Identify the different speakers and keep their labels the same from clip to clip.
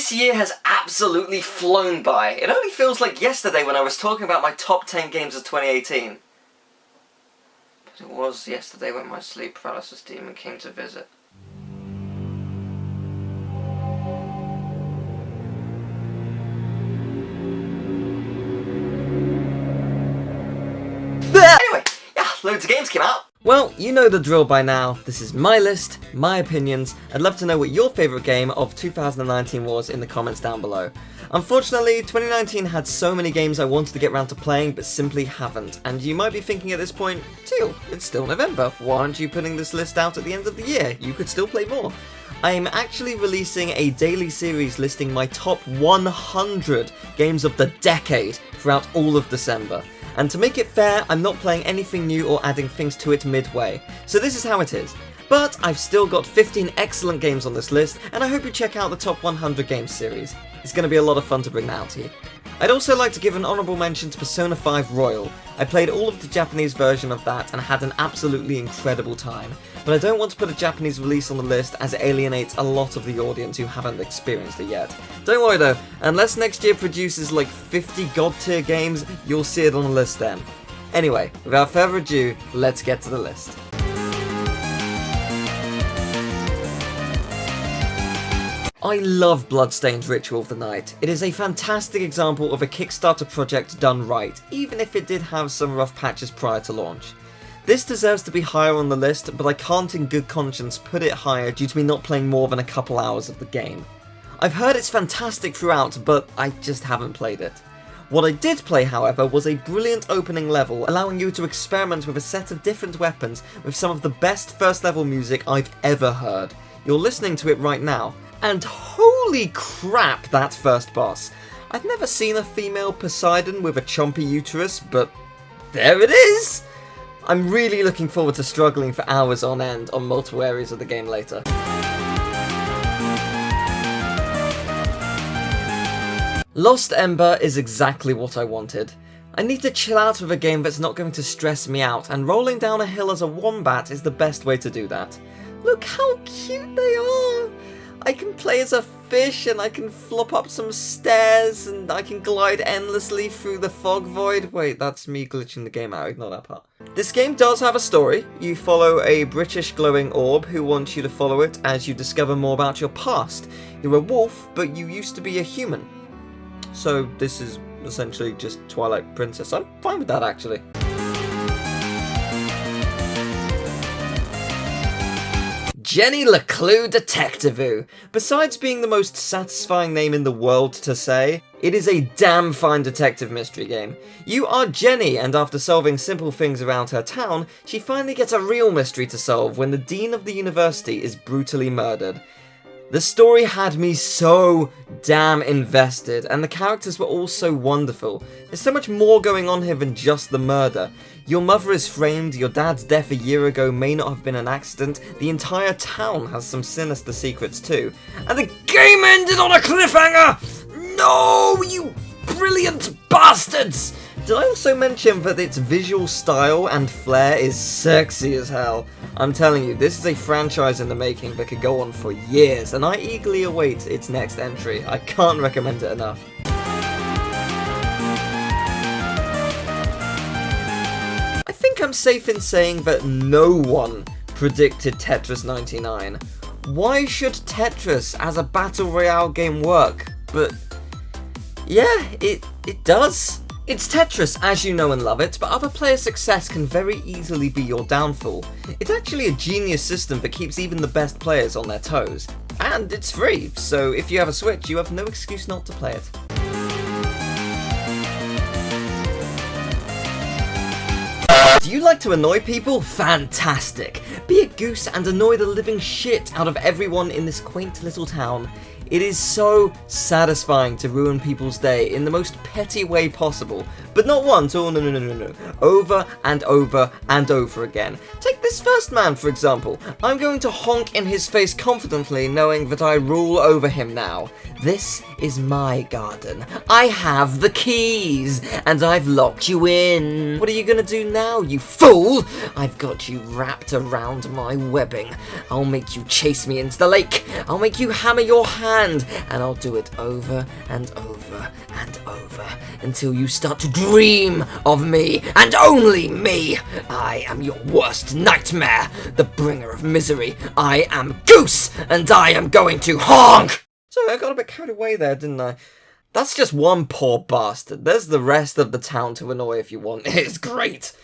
Speaker 1: This year has absolutely flown by. It only feels like yesterday when I was talking about my top 10 games of 2018. But it was yesterday when my sleep paralysis demon came to visit. Anyway, yeah, loads of games came out. Well, you know the drill by now. This is my list, my opinions. I'd love to know what your favourite game of 2019 was in the comments down below. Unfortunately, 2019 had so many games I wanted to get around to playing, but simply haven't. And you might be thinking at this point, Teal, it's still November. Why aren't you putting this list out at the end of the year? You could still play more. I am actually releasing a daily series listing my top 100 games of the decade throughout all of December. And to make it fair, I'm not playing anything new or adding things to it midway. So this is how it is. But I've still got 15 excellent games on this list, and I hope you check out the top 100 games series. It's going to be a lot of fun to bring that out to you. I'd also like to give an honourable mention to Persona 5 Royal. I played all of the Japanese version of that and had an absolutely incredible time. But I don't want to put a Japanese release on the list as it alienates a lot of the audience who haven't experienced it yet. Don't worry though, unless next year produces like 50 god tier games, you'll see it on the list then. Anyway, without further ado, let's get to the list. I love Bloodstained Ritual of the Night. It is a fantastic example of a Kickstarter project done right, even if it did have some rough patches prior to launch. This deserves to be higher on the list, but I can't in good conscience put it higher due to me not playing more than a couple hours of the game. I've heard it's fantastic throughout, but I just haven't played it. What I did play, however, was a brilliant opening level, allowing you to experiment with a set of different weapons with some of the best first level music I've ever heard. You're listening to it right now. And holy crap, that first boss. I've never seen a female Poseidon with a chompy uterus, but there it is! I'm really looking forward to struggling for hours on end on multiple areas of the game later. Lost Ember is exactly what I wanted. I need to chill out with a game that's not going to stress me out, and rolling down a hill as a wombat is the best way to do that. Look how cute they are! I can play as a fish, and I can flop up some stairs, and I can glide endlessly through the fog void. Wait, that's me glitching the game out, ignore that part. This game does have a story. You follow a British glowing orb who wants you to follow it as you discover more about your past. You're a wolf, but you used to be a human. So this is essentially just Twilight Princess. I'm fine with that, actually. Genie LeClue Detective. Besides being the most satisfying name in the world to say, it is a damn fine detective mystery game. You are Jenny, and after solving simple things around her town, she finally gets a real mystery to solve when the dean of the university is brutally murdered. The story had me so damn invested, and the characters were all so wonderful. There's so much more going on here than just the murder. Your mother is framed, your dad's death a year ago may not have been an accident, the entire town has some sinister secrets too. And the game ended on a cliffhanger! No, you brilliant bastards! Did I also mention that its visual style and flair is sexy as hell? I'm telling you, this is a franchise in the making that could go on for years, and I eagerly await its next entry. I can't recommend it enough. I think I'm safe in saying that no one predicted Tetris 99. Why should Tetris as a battle royale game work? But yeah, it does. It's Tetris as you know and love it, but other players' success can very easily be your downfall. It's actually a genius system that keeps even the best players on their toes. And it's free, so if you have a Switch, you have no excuse not to play it. Do you like to annoy people? Fantastic! Be a goose and annoy the living shit out of everyone in this quaint little town. It is so satisfying to ruin people's day in the most petty way possible, but not once, oh no, over and over and over again. Take this first man for example. I'm going to honk in his face confidently knowing that I rule over him now. This is my garden. I have the keys, and I've locked you in. What are you gonna do now, you fool? I've got you wrapped around my webbing. I'll make you chase me into the lake. I'll make you hammer your hand hand, and I'll do it over and over and over until you start to dream of me and only me. I am your worst nightmare, the bringer of misery. I am Goose, and I am going to honk! Sorry, I got a bit carried away there, didn't I? That's just one poor bastard. There's the rest of the town to annoy if you want. It's great!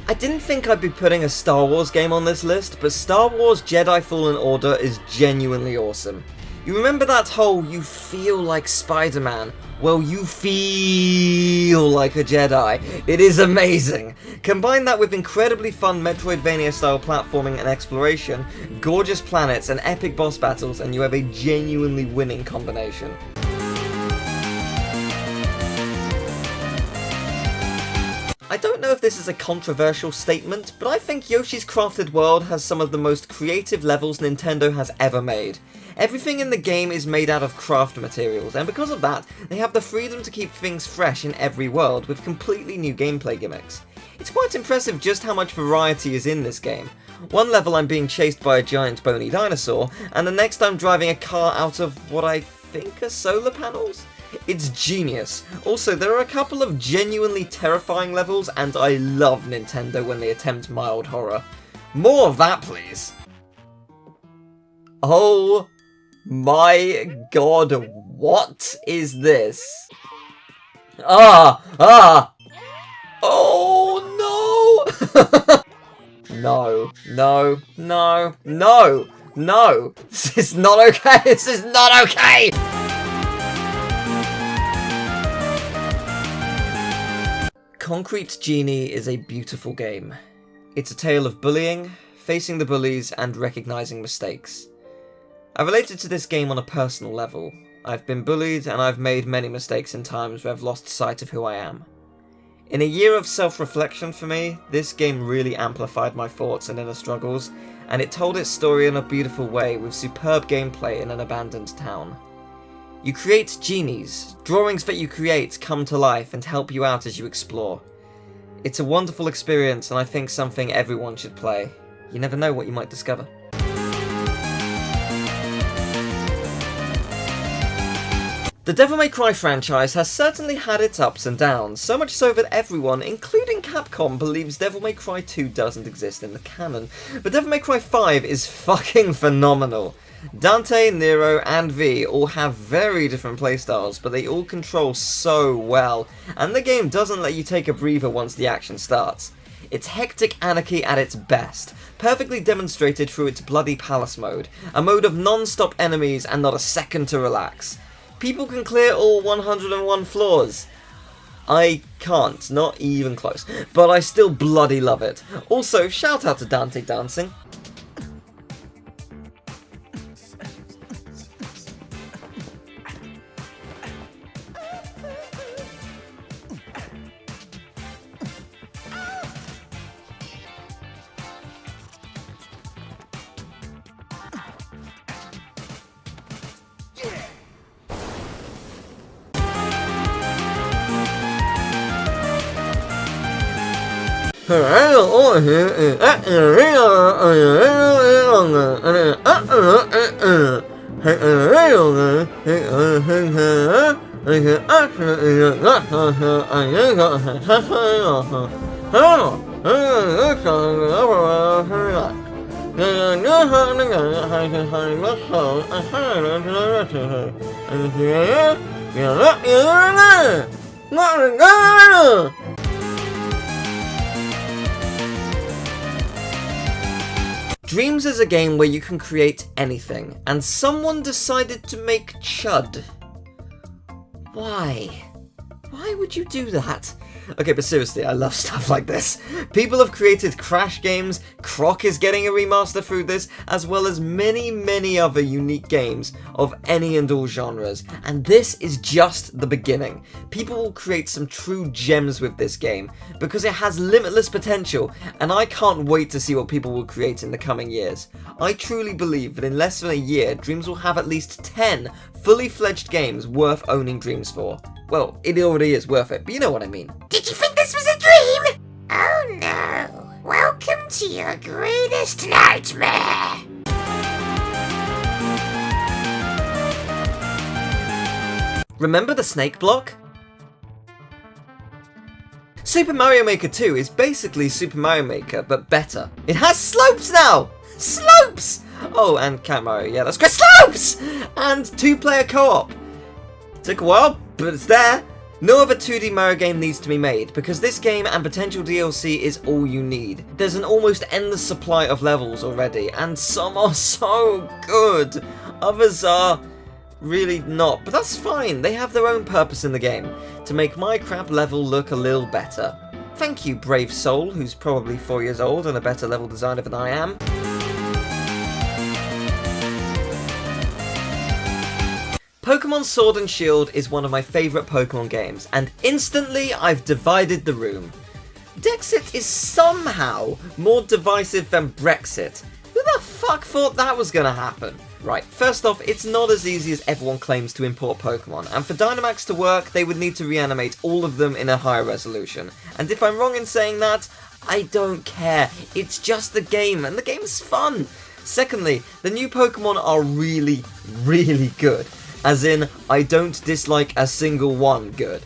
Speaker 1: I didn't think I'd be putting a Star Wars game on this list, but Star Wars Jedi Fallen Order is genuinely awesome. You remember that whole "you feel like Spider-Man"? Well, you feel like a Jedi. It is amazing. Combine that with incredibly fun Metroidvania-style platforming and exploration, gorgeous planets, and epic boss battles, and you have a genuinely winning combination. I don't know if this is a controversial statement, but I think Yoshi's Crafted World has some of the most creative levels Nintendo has ever made. Everything in the game is made out of craft materials, and because of that, they have the freedom to keep things fresh in every world with completely new gameplay gimmicks. It's quite impressive just how much variety is in this game. One level I'm being chased by a giant bony dinosaur, and the next I'm driving a car out of what I think are solar panels? It's genius. Also, there are a couple of genuinely terrifying levels, and I love Nintendo when they attempt mild horror. More of that, please. Oh my god, what is this? Oh no! No! This is not okay! This is not okay! Concrete Genie is a beautiful game. It's a tale of bullying, facing the bullies, and recognising mistakes. I related to this game on a personal level. I've been bullied, and I've made many mistakes in times where I've lost sight of who I am. In a year of self-reflection for me, this game really amplified my thoughts and inner struggles, and it told its story in a beautiful way with superb gameplay in an abandoned town. You create genies. Drawings that you create come to life and help you out as you explore. It's a wonderful experience, and I think something everyone should play. You never know what you might discover. The Devil May Cry franchise has certainly had its ups and downs, so much so that everyone, including Capcom, believes Devil May Cry 2 doesn't exist in the canon. But Devil May Cry 5 is fucking phenomenal. Dante, Nero, and V all have very different playstyles, but they all control so well, and the game doesn't let you take a breather once the action starts. It's hectic anarchy at its best, perfectly demonstrated through its Bloody Palace mode, a mode of non-stop enemies and not a second to relax. People can clear all 101 floors. I can't, not even close, but I still bloody love it. Also, shout out to Dante dancing. Dreams is a game where you can create anything, and someone decided to make Chud. Why? Why would you do that? Okay, but seriously, I love stuff like this. People have created Crash games, Croc is getting a remaster through this, as well as many other unique games of any and all genres, and this is just the beginning. People will create some true gems with this game, because it has limitless potential, and I can't wait to see what people will create in the coming years. I truly believe that in less than a year, Dreams will have at least 10 fully fledged games worth owning Dreams for. Well, it already is worth it, but you know what I mean.
Speaker 2: Did you think this was a dream? Oh no. Welcome to your greatest nightmare.
Speaker 1: Remember the snake block? Super Mario Maker 2 is basically Super Mario Maker, but better. It has slopes now! Slopes! Oh, and Cat Mario, yeah, that's great. Slopes! And 2-player co-op. It took a while, but it's there. No other 2D Mario game needs to be made, because this game and potential DLC is all you need. There's an almost endless supply of levels already, and some are so good. Others are really not, but that's fine. They have their own purpose in the game, to make my crap level look a little better. Thank you, brave soul, who's probably 4 years old and a better level designer than I am. Pokemon Sword and Shield is one of my favourite Pokemon games, and instantly I've divided the room. Dexit is somehow more divisive than Brexit. Who the fuck thought that was gonna happen? Right, first off, it's not as easy as everyone claims to import Pokemon, and for Dynamax to work, they would need to reanimate all of them in a higher resolution. And if I'm wrong in saying that, I don't care. It's just a game, and the game's fun. Secondly, the new Pokemon are really, really good. As in, I don't dislike a single one good.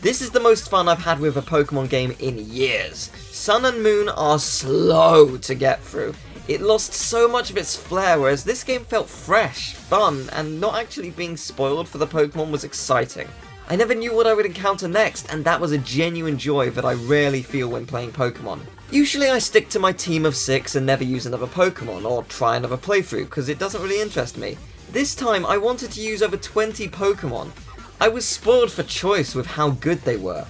Speaker 1: This is the most fun I've had with a Pokemon game in years. Sun and Moon are slow to get through. It lost so much of its flair, whereas this game felt fresh, fun, and not actually being spoiled for the Pokemon was exciting. I never knew what I would encounter next, and that was a genuine joy that I rarely feel when playing Pokemon. Usually I stick to my team of 6 and never use another Pokemon, or try another playthrough, because it doesn't really interest me. This time I wanted to use over 20 Pokemon. I was spoiled for choice with how good they were.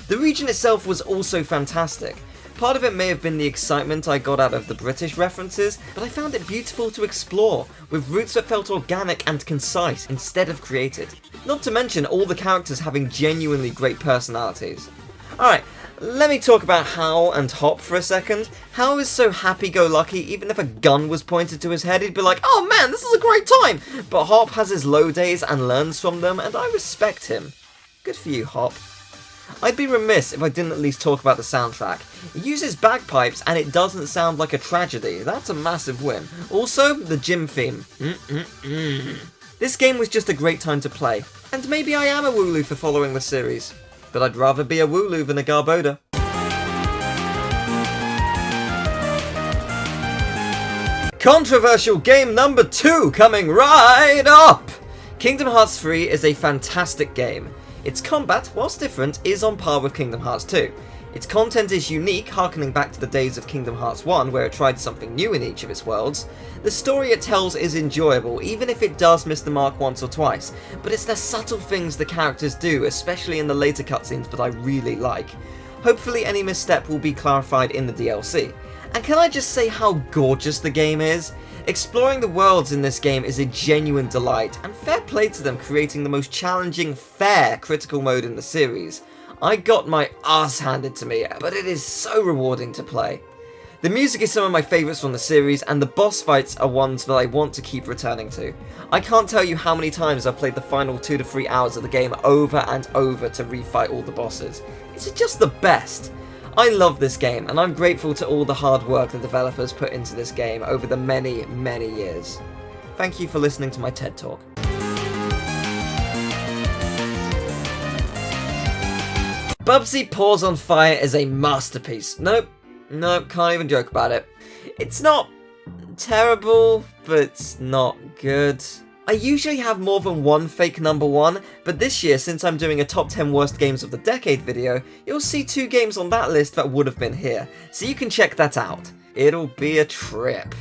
Speaker 1: The region itself was also fantastic. Part of it may have been the excitement I got out of the British references, but I found it beautiful to explore, with routes that felt organic and concise instead of created. Not to mention all the characters having genuinely great personalities. Alright, let me talk about Hal and Hop for a second. Hal is so happy-go-lucky, even if a gun was pointed to his head, he'd be like, oh man, this is a great time! But Hop has his low days and learns from them, and I respect him. Good for you, Hop. I'd be remiss if I didn't at least talk about the soundtrack. It uses bagpipes and it doesn't sound like a tragedy. That's a massive win. Also, the gym theme. This game was just a great time to play. And maybe I am a Wooloo for following the series. But I'd rather be a Wooloo than a Garboda. Controversial game number 2 coming right up! Kingdom Hearts 3 is a fantastic game. Its combat, whilst different, is on par with Kingdom Hearts 2. Its content is unique, harkening back to the days of Kingdom Hearts 1, where it tried something new in each of its worlds. The story it tells is enjoyable, even if it does miss the mark once or twice, but it's the subtle things the characters do, especially in the later cutscenes, that I really like. Hopefully any misstep will be clarified in the DLC. And can I just say how gorgeous the game is? Exploring the worlds in this game is a genuine delight, and fair play to them creating the most challenging, fair critical mode in the series. I got my ass handed to me, but it is so rewarding to play. The music is some of my favourites from the series, and the boss fights are ones that I want to keep returning to. I can't tell you how many times I've played the final 2 to 3 hours of the game over and over to refight all the bosses. It's just the best. I love this game, and I'm grateful to all the hard work the developers put into this game over the many, many years. Thank you for listening to my TED Talk. Bubsy Paws on Fire is a masterpiece. Nope, can't even joke about it. It's not terrible, but it's not good. I usually have more than one fake number 1, but this year, since I'm doing a top 10 worst games of the decade video, you'll see 2 games on that list that would have been here, so you can check that out. It'll be a trip.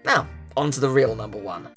Speaker 1: Now, on to the real number 1.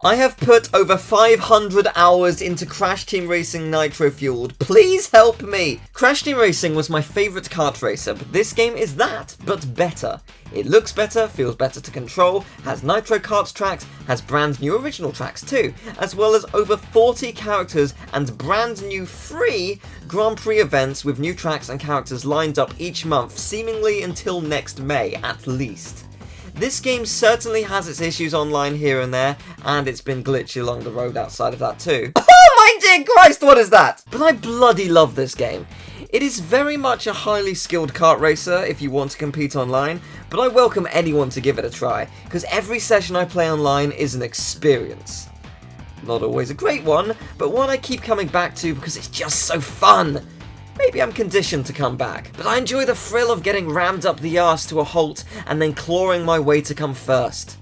Speaker 1: I have put over 500 hours into Crash Team Racing Nitro Fueled. Please help me! Crash Team Racing was my favourite kart racer, but this game is that, but better. It looks better, feels better to control, has Nitro Karts tracks, has brand new original tracks too, as well as over 40 characters and brand new free Grand Prix events with new tracks and characters lined up each month, seemingly until next May at least. This game certainly has its issues online here and there, and it's been glitchy along the road outside of that too. Oh my dear Christ, what is that? But I bloody love this game. It is very much a highly skilled kart racer if you want to compete online, but I welcome anyone to give it a try, because every session I play online is an experience. Not always a great one, but one I keep coming back to because it's just so fun. Maybe I'm conditioned to come back, but I enjoy the thrill of getting rammed up the arse to a halt and then clawing my way to come first.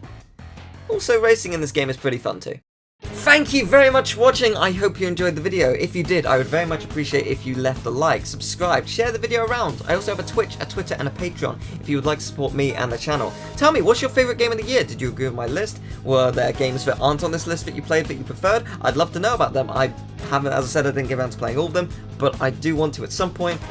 Speaker 1: Also, racing in this game is pretty fun too. Thank you very much for watching. I hope you enjoyed the video. If you did, I would very much appreciate if you left a like, subscribed, share the video around. I also have a Twitch, a Twitter, and a Patreon if you would like to support me and the channel. Tell me, what's your favourite game of the year? Did you agree with my list? Were there games that aren't on this list that you played that you preferred? I'd love to know about them. I haven't, as I said, I didn't get around to playing all of them, but I do want to at some point.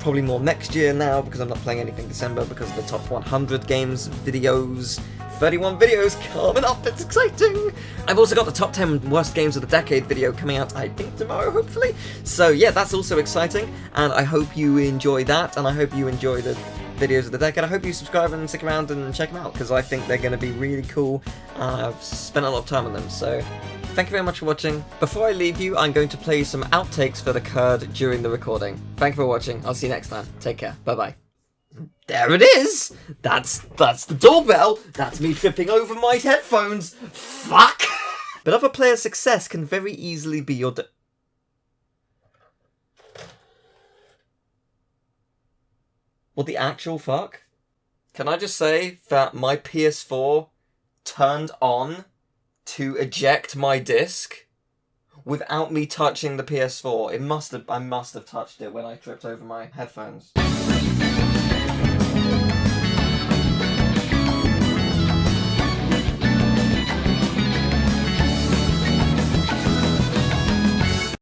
Speaker 1: Probably more next year now, because I'm not playing anything December because of the top 100 games videos. 31 videos coming up, it's exciting! I've also got the top 10 worst games of the decade video coming out, I think, tomorrow, hopefully. So yeah, that's also exciting, and I hope you enjoy that, and I hope you enjoy the videos of the decade. I hope you subscribe and stick around and check them out, because I think they're going to be really cool. I've spent a lot of time on them, so thank you very much for watching. Before I leave you, I'm going to play some outtakes for the Kurd during the recording. Thank you for watching, I'll see you next time. Take care, bye-bye. There it is! That's the doorbell! That's me tripping over my headphones! Fuck! But other players' success can very easily be your What the actual fuck? Can I just say that my PS4 turned on to eject my disc without me touching the PS4? I must have touched it when I tripped over my headphones.